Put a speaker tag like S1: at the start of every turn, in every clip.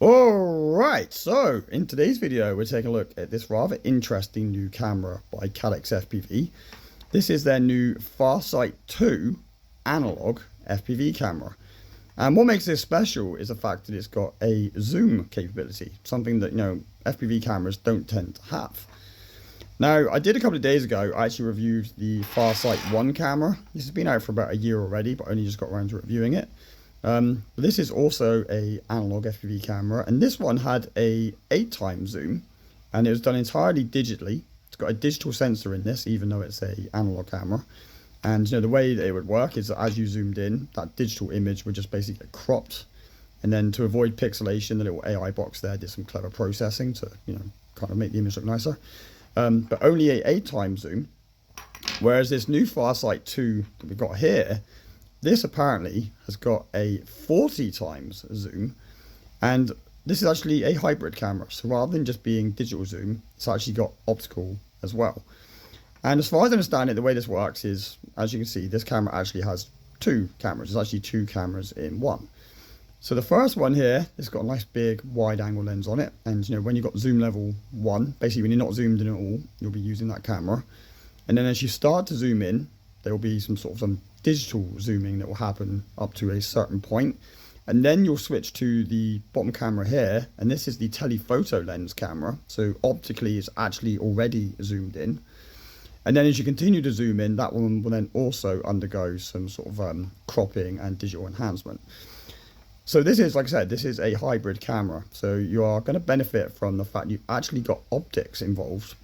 S1: Alright, so in today's video we're taking a look at this rather interesting new camera by Caddx FPV. This is their new Farsight 2 analog FPV camera. And what makes this special is the fact that it's got a zoom capability, something that, FPV cameras don't tend to have. Now, I did a couple of days ago, I actually reviewed the Farsight 1 camera. This has been out for about a year already, but I only just got around to reviewing it. This is also a analog FPV camera, and this one had a 8x zoom, and it was done entirely digitally. It's got a digital sensor in this, even though it's a analog camera. And the way that it would work is that as you zoomed in, that digital image would just basically get cropped, and then to avoid pixelation, the little AI box there did some clever processing to kind of make the image look nicer. But only a 8x zoom, whereas this new Farsight 2 that we've got here, this apparently has got a 40x zoom, and this is actually a hybrid camera. So rather than just being digital zoom, it's actually got optical as well. And as far as I understand it, the way this works is, as you can see, this camera actually has two cameras. There's actually two cameras in one. So the first one here, it's got a nice big wide angle lens on it. And when you've got zoom level 1, basically when you're not zoomed in at all, you'll be using that camera. And then as you start to zoom in, there will be some digital zooming that will happen up to a certain point, and then you'll switch to the bottom camera here, and this is the telephoto lens camera, so optically it's actually already zoomed in. And then as you continue to zoom in, that one will then also undergo some cropping and digital enhancement. So this is, like I said, this is a hybrid camera, so you are going to benefit from the fact you've actually got optics involved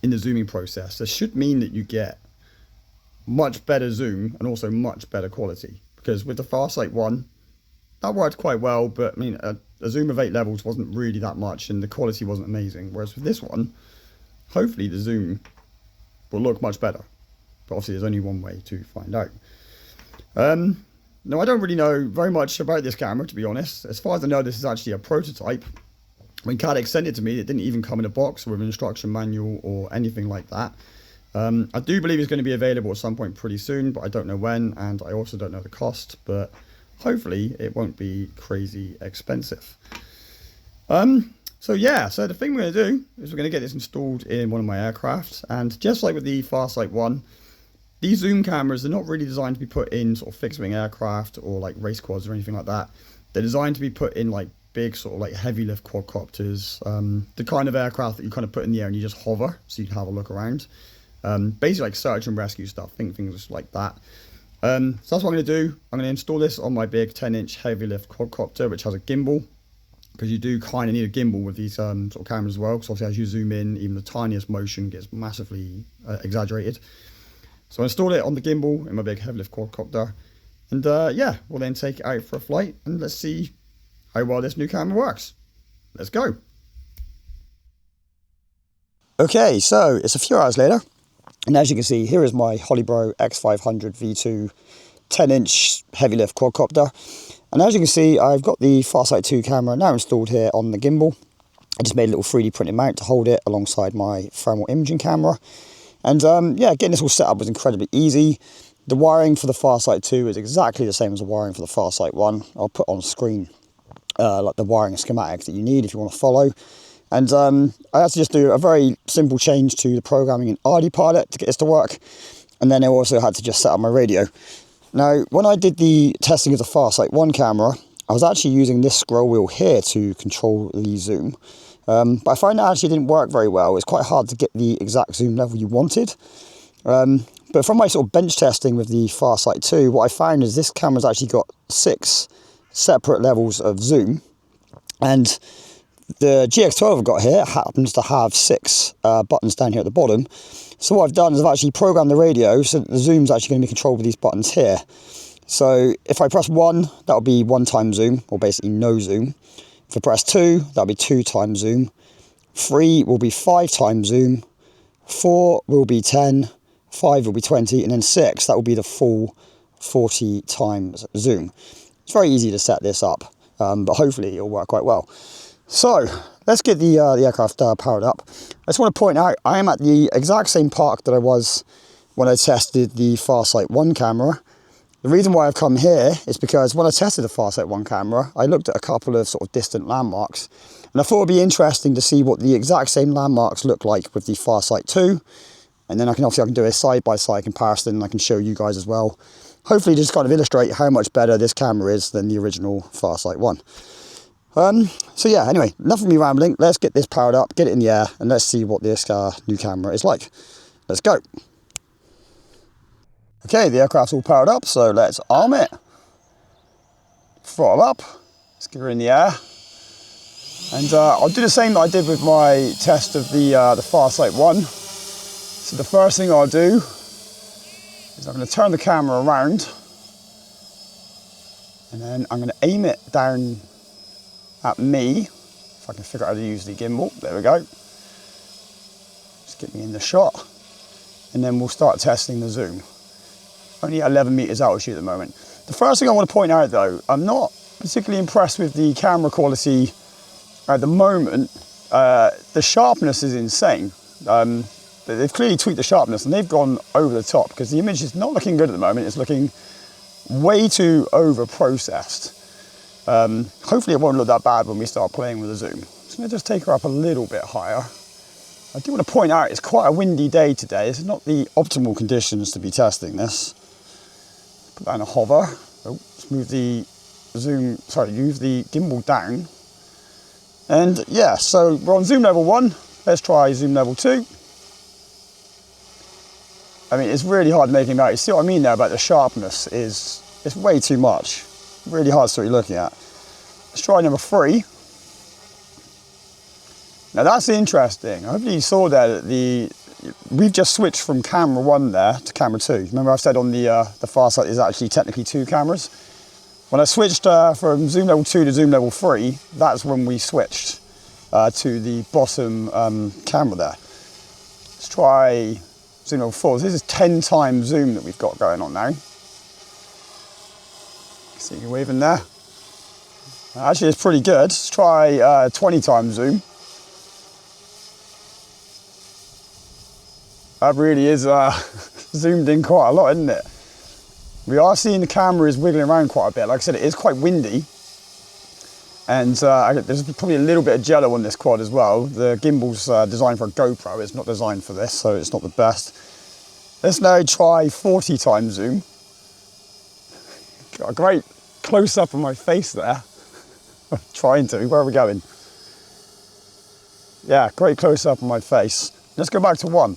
S1: in the zooming process. This should mean that you get much better zoom and also much better quality, because with the Farsight 1 that worked quite well, but a zoom of 8 levels wasn't really that much and the quality wasn't amazing, whereas with this one hopefully the zoom will look much better, but obviously there's only one way to find out. Now, I don't really know very much about this camera, to be honest. As far as I know, this is actually a prototype. When Caddx sent it to me, it didn't even come in a box with an instruction manual or anything like that. I do believe it's going to be available at some point pretty soon, but I don't know when, and I also don't know the cost, but hopefully it won't be crazy expensive. So the thing we're going to do is we're going to get this installed in one of my aircraft, and just like with the Farsight 1, these zoom cameras are not really designed to be put in fixed wing aircraft or like race quads or anything like that. They're designed to be put in like big heavy lift quadcopters, the kind of aircraft that you kind of put in the air and you just hover so you can have a look around. Basically like search and rescue stuff, things like that. So that's what I'm going to do. I'm going to install this on my big 10-inch heavy lift quadcopter, which has a gimbal, because you do kind of need a gimbal with these cameras as well, because obviously as you zoom in, even the tiniest motion gets massively exaggerated. So I installed it on the gimbal in my big heavy lift quadcopter, and we'll then take it out for a flight, and let's see how well this new camera works. Let's go. Okay, so it's a few hours later. And as you can see, here is my Holybro X500 V2 10-inch heavy lift quadcopter. And as you can see, I've got the Farsight 2 camera now installed here on the gimbal. I just made a little 3D printed mount to hold it alongside my thermal imaging camera. And getting this all set up was incredibly easy. The wiring for the Farsight 2 is exactly the same as the wiring for the Farsight 1. I'll put on screen like the wiring schematics that you need if you want to follow. And I had to just do a very simple change to the programming in RD Pilot to get this to work. And then I also had to just set up my radio. Now, when I did the testing of the Farsight 1 camera, I was actually using this scroll wheel here to control the zoom. But I found that actually didn't work very well. It's quite hard to get the exact zoom level you wanted. But from my bench testing with the Farsight 2, what I found is this camera's actually got 6 separate levels of zoom. And the GX12 I've got here happens to have 6 buttons down here at the bottom. So what I've done is I've actually programmed the radio so that the zoom's actually going to be controlled with these buttons here. So if I press 1, that'll be 1x zoom, or basically no zoom. If I press 2, that'll be 2x zoom. 3 will be 5x zoom. 4 will be 10. 5 will be 20. And then 6, that will be the full 40x zoom. It's very easy to set this up, but hopefully it'll work quite well. So let's get the aircraft powered up. I just want to point out, I am at the exact same park that I was when I tested the Farsight 1 camera. The reason why I've come here is because when I tested the Farsight 1 camera, I looked at a couple of sort of distant landmarks, and I thought it'd be interesting to see what the exact same landmarks look like with the Farsight 2. And then I can do a side-by-side comparison, and I can show you guys as well. Hopefully just kind of illustrate how much better this camera is than the original Farsight 1. So yeah, anyway, enough of me rambling. Let's get this powered up, get it in the air, and let's see what this new camera is like. Let's go. Okay, the aircraft's all powered up, so let's arm it. Throttle up. Let's get her in the air. And I'll do the same that I did with my test of the Farsight 1. So the first thing I'll do is I'm going to turn the camera around, and then I'm going to aim it down at me, if I can figure out how to use the gimbal. There we go. Just get me in the shot, and then we'll start testing the zoom. Only at 11 meters altitude at the moment. The first thing I want to point out though, I'm not particularly impressed with the camera quality at the moment. The sharpness is insane. They've clearly tweaked the sharpness, and they've gone over the top, because the image is not looking good at the moment. It's looking way too over processed. Hopefully it won't look that bad when we start playing with the zoom. So I'm going to just take her up a little bit higher. I do want to point out it's quite a windy day today. It's not the optimal conditions to be testing this. Put that in a hover. Oh, let's move the move the gimbal down. And yeah, so we're on zoom level 1. Let's try zoom level 2. I mean, it's really hard making out. You see what I mean there about the sharpness? It's way too much. Really hard to see what you're looking at. Let's try number 3. Now that's interesting. Hopefully you saw there that we've just switched from camera 1 there to camera 2. Remember I've said on the Farsight is actually technically 2 cameras. When I switched from zoom level 2 to zoom level 3, that's when we switched to the bottom camera there. Let's try zoom level 4. So this is 10 times zoom that we've got going on now. See you waving there. Actually, it's pretty good. Let's try 20 times zoom. That really is zoomed in quite a lot, isn't it? We are seeing the camera is wiggling around quite a bit. Like I said, it is quite windy. And there's probably a little bit of jello on this quad as well. The gimbal's designed for a GoPro. It's not designed for this, so it's not the best. Let's now try 40 times zoom. Got a great close-up of my face there. Trying to. Where are we going? Yeah, great close-up of my face. Let's go back to 1.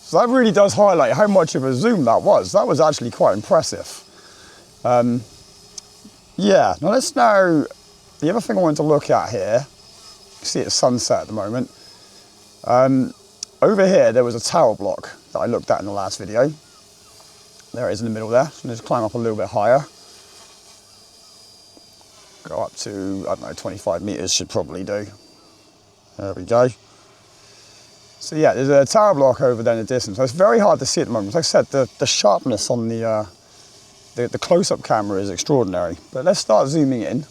S1: So that really does highlight how much of a zoom that was. That was actually quite impressive. Yeah, now the other thing I wanted to look at here, you can see it's sunset at the moment. Over here, there was a tower block that I looked at in the last video. There it is in the middle there. So just climb up a little bit higher. Go up to, I don't know, 25 meters should probably do. There we go. So yeah, there's a tower block over there in the distance. So it's very hard to see at the moment. Like I said, the sharpness on the close-up camera is extraordinary. But let's start zooming in.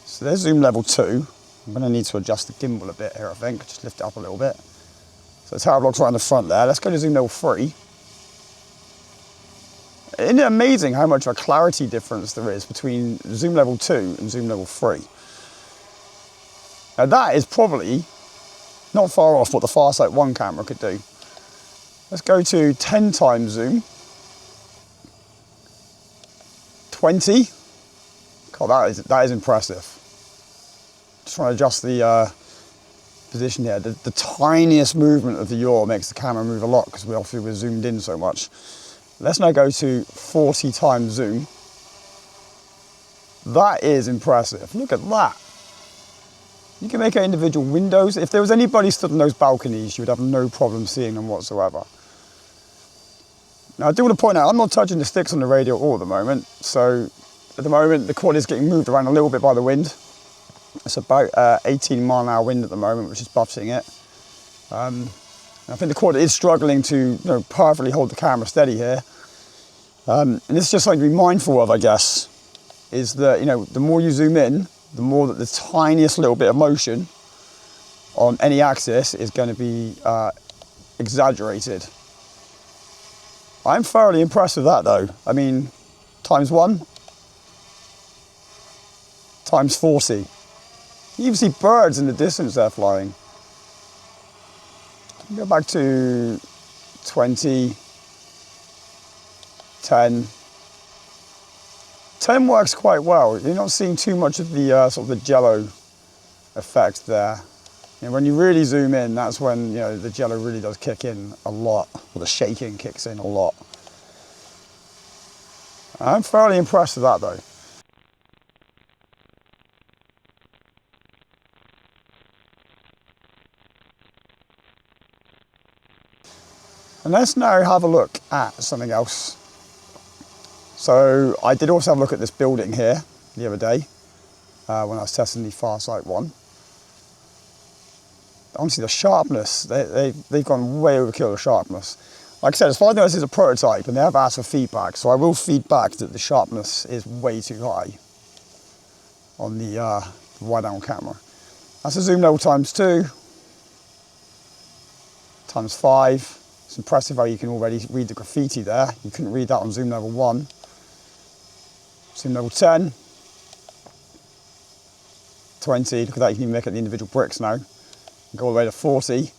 S1: So there's zoom level 2. I'm going to need to adjust the gimbal a bit here, I think. Just lift it up a little bit. So the tower block's right in the front there. Let's go to zoom level 3. Isn't it amazing how much of a clarity difference there is between zoom level 2 and zoom level 3? Now that is probably not far off what the Farsight 1 camera could do. Let's go to 10 times zoom. 20. God, that is impressive. Just trying to adjust the position here. The tiniest movement of the yaw makes the camera move a lot because we're zoomed in so much. Let's now go to 40 times zoom. That is impressive. Look at that. You can make out individual windows. If there was anybody stood on those balconies, you would have no problem seeing them whatsoever. Now, I do want to point out, I'm not touching the sticks on the radio at all at the moment. So, at the moment, the quad is getting moved around a little bit by the wind. It's about 18 mile an hour wind at the moment, which is buffeting it. I think the quad is struggling to perfectly hold the camera steady here. And this is just something to be mindful of, I guess, is that, the more you zoom in, the more that the tiniest little bit of motion on any axis is going to be exaggerated. I'm thoroughly impressed with that though. I mean, ×1, ×40. You even see birds in the distance there flying. Go back to 20, 10. 10 works quite well. You're not seeing too much of the sort of the jello effect there. You know, when you really zoom in, that's when, you know, the jello really does kick in a lot, or the shaking kicks in a lot. I'm fairly impressed with that though. And let's now have a look at something else. So I did also have a look at this building here the other day when I was testing the Farsight 1. Honestly, the sharpness, they've gone way overkill the sharpness. Like I said, as far as I know, this is a prototype and they have asked for feedback, so I will feedback that the sharpness is way too high on the wide angle camera. That's a zoom level ×2, ×5. It's impressive how you can already read the graffiti there. You couldn't read that on zoom level 1. Zoom level 10, 20, look at that, you can even make at the individual bricks now. Go all the way to 40.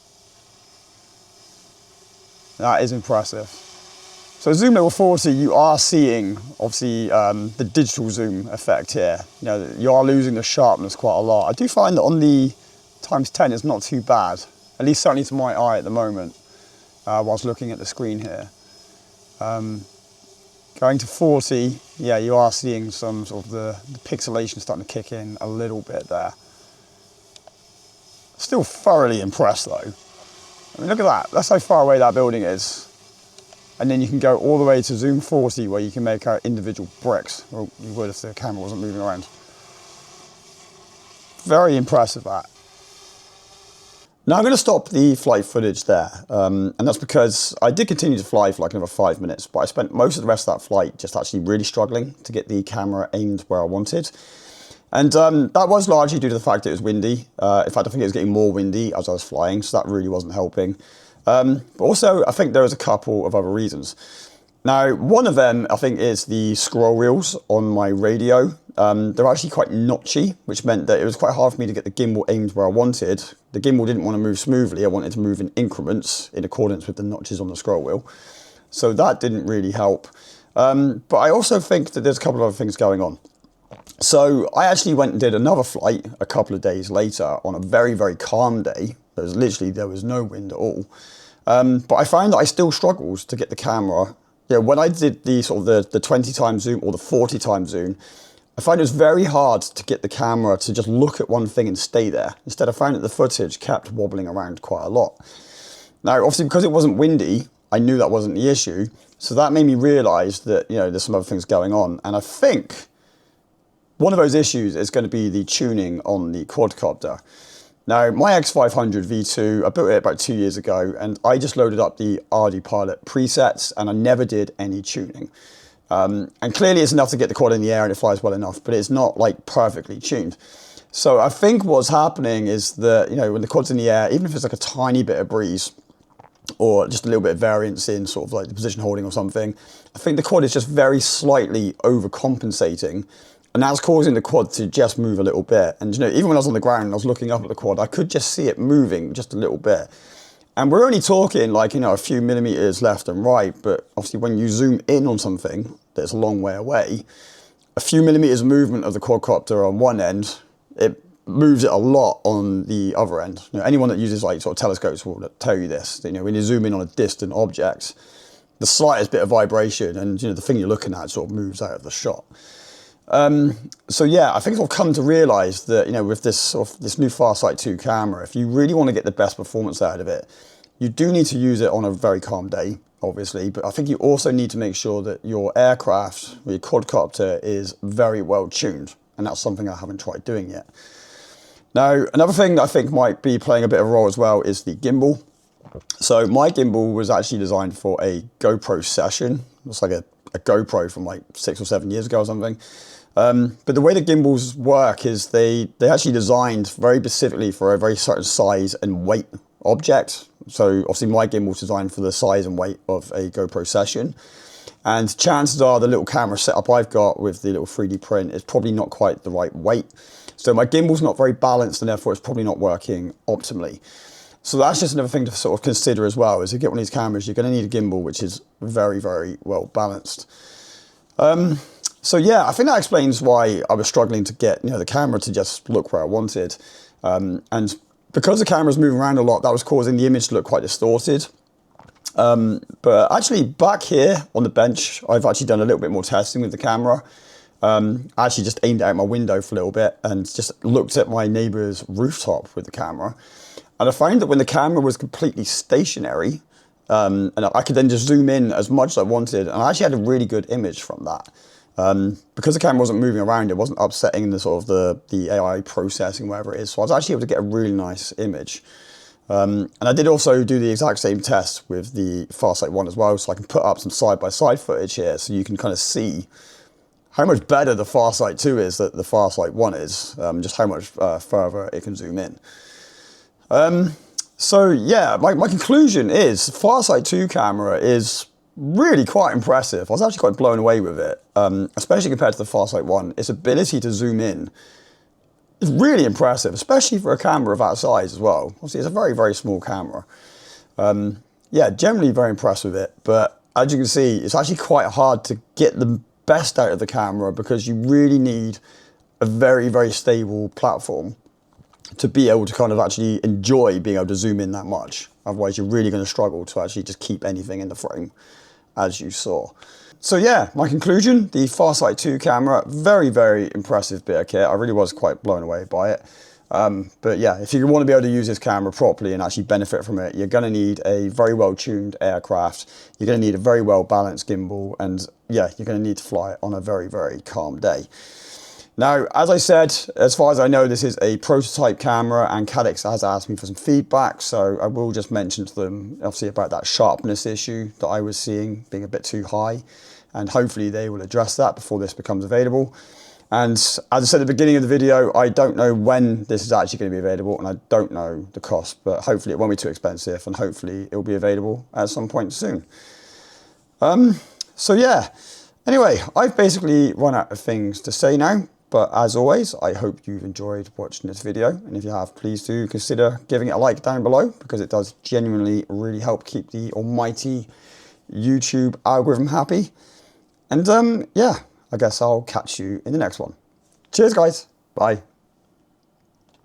S1: That is impressive. So zoom level 40, you are seeing obviously the digital zoom effect here. You know, you are losing the sharpness quite a lot. I do find that on the ×10 it's not too bad, at least certainly to my eye at the moment, whilst looking at the screen here. Going to 40, yeah, you are seeing some sort of the pixelation starting to kick in a little bit there. Still thoroughly impressed though. I mean, look at that. That's how far away that building is. And then you can go all the way to zoom 40 where you can make out individual bricks. Well, you would if the camera wasn't moving around. Very impressive that. Now I'm going to stop the flight footage there. And that's because I did continue to fly for like another 5 minutes, but I spent most of the rest of that flight just actually really struggling to get the camera aimed where I wanted. And that was largely due to the fact that it was windy. In fact, I think it was getting more windy as I was flying, so that really wasn't helping. But also, I think there was a couple of other reasons. Now, one of them, I think, is the scroll wheels on my radio. They're actually quite notchy, which meant that it was quite hard for me to get the gimbal aimed where I wanted. The gimbal didn't want to move smoothly. I wanted to move in increments in accordance with the notches on the scroll wheel. So that didn't really help. But I also think that there's a couple of other things going on. So I actually went and did another flight a couple of days later on a very, very calm day. There was no wind at all. But I found that I still struggled to get the camera. You know, when I did the sort of the 20 times zoom or the 40 times zoom, I find it was very hard to get the camera to just look at one thing and stay there. Instead, I found that the footage kept wobbling around quite a lot. Now, obviously, because it wasn't windy, I knew that wasn't the issue. So that made me realize that, you know, there's some other things going on. And I think one of those issues is going to be the tuning on the quadcopter. Now, my X500 V2, I built it about 2 years ago, and I just loaded up the RD Pilot presets, and I never did any tuning. And clearly it's enough to get the quad in the air and it flies well enough, but it's not like perfectly tuned. So I think what's happening is that, you know, when the quad's in the air, even if it's like a tiny bit of breeze or just a little bit of variance in sort of like the position holding or something, I think the quad is just very slightly overcompensating. And that's causing the quad to just move a little bit. And, you know, even when I was on the ground and I was looking up at the quad, I could just see it moving just a little bit. And we're only talking like, you know, a few millimeters left and right. But obviously when you zoom in on something that's a long way away, a few millimeters of movement of the quadcopter on one end, it moves it a lot on the other end. You know, anyone that uses like sort of telescopes will tell you this. You know, when you zoom in on a distant object, the slightest bit of vibration and, you know, the thing you're looking at sort of moves out of the shot. So yeah, I think I've come to realize that, you know, with this new Farsight 2 camera, if you really want to get the best performance out of it, you do need to use it on a very calm day, obviously, but I think you also need to make sure that your aircraft, or your quadcopter, is very well tuned, and that's something I haven't tried doing yet. Now, another thing that I think might be playing a bit of a role as well is the gimbal. So my gimbal was actually designed for a GoPro session. It's like a GoPro from like 6 or 7 years ago or something. But the way the gimbals work is they actually designed very specifically for a very certain size and weight object. So obviously my gimbal's designed for the size and weight of a GoPro Session. And chances are the little camera setup I've got with the little 3D print is probably not quite the right weight. So my gimbal's not very balanced, and therefore it's probably not working optimally. So that's just another thing to sort of consider as well. As you get one of these cameras, you're going to need a gimbal which is very, very well balanced. So yeah, I think that explains why I was struggling to get the camera to just look where I wanted. And because the camera's moving around a lot, that was causing the image to look quite distorted. But actually back here on the bench, I've actually done a little bit more testing with the camera. I actually just aimed out my window for a little bit and just looked at my neighbour's rooftop with the camera. And I found that when the camera was completely stationary, and I could then just zoom in as much as I wanted, and I actually had a really good image from that. Because the camera wasn't moving around, it wasn't upsetting the sort of the AI processing, whatever it is. So I was actually able to get a really nice image. And I did also do the exact same test with the Farsight 1 as well, so I can put up some side-by-side footage here so you can kind of see how much better the Farsight 2 is than the Farsight 1 is, just how much further it can zoom in. So yeah, my conclusion is the Farsight 2 camera is really quite impressive. I was actually quite blown away with it, especially compared to the Farsight 1. Its ability to zoom in is really impressive, especially for a camera of that size as well. Obviously, it's a very, very small camera. Yeah, generally very impressed with it, but as you can see, it's actually quite hard to get the best out of the camera because you really need a very, very stable platform to be able to kind of actually enjoy being able to zoom in that much. Otherwise, you're really going to struggle to actually just keep anything in the frame, as you saw. So yeah, my conclusion, the Farsight 2 camera, very, very impressive bit of kit. I really was quite blown away by it. But yeah, if you want to be able to use this camera properly and actually benefit from it, you're going to need a very well-tuned aircraft. You're going to need a very well-balanced gimbal. And yeah, you're going to need to fly it on a very, very calm day. Now, as I said, as far as I know, this is a prototype camera, and Caddx has asked me for some feedback, so I will just mention to them, obviously, about that sharpness issue that I was seeing being a bit too high, and hopefully they will address that before this becomes available. And as I said at the beginning of the video, I don't know when this is actually going to be available, and I don't know the cost, but hopefully it won't be too expensive, and hopefully it will be available at some point soon. So yeah, anyway, I've basically run out of things to say now. But as always, I hope you've enjoyed watching this video. And if you have, please do consider giving it a like down below, because it does genuinely really help keep the almighty YouTube algorithm happy. And yeah, I guess I'll catch you in the next one. Cheers, guys. Bye.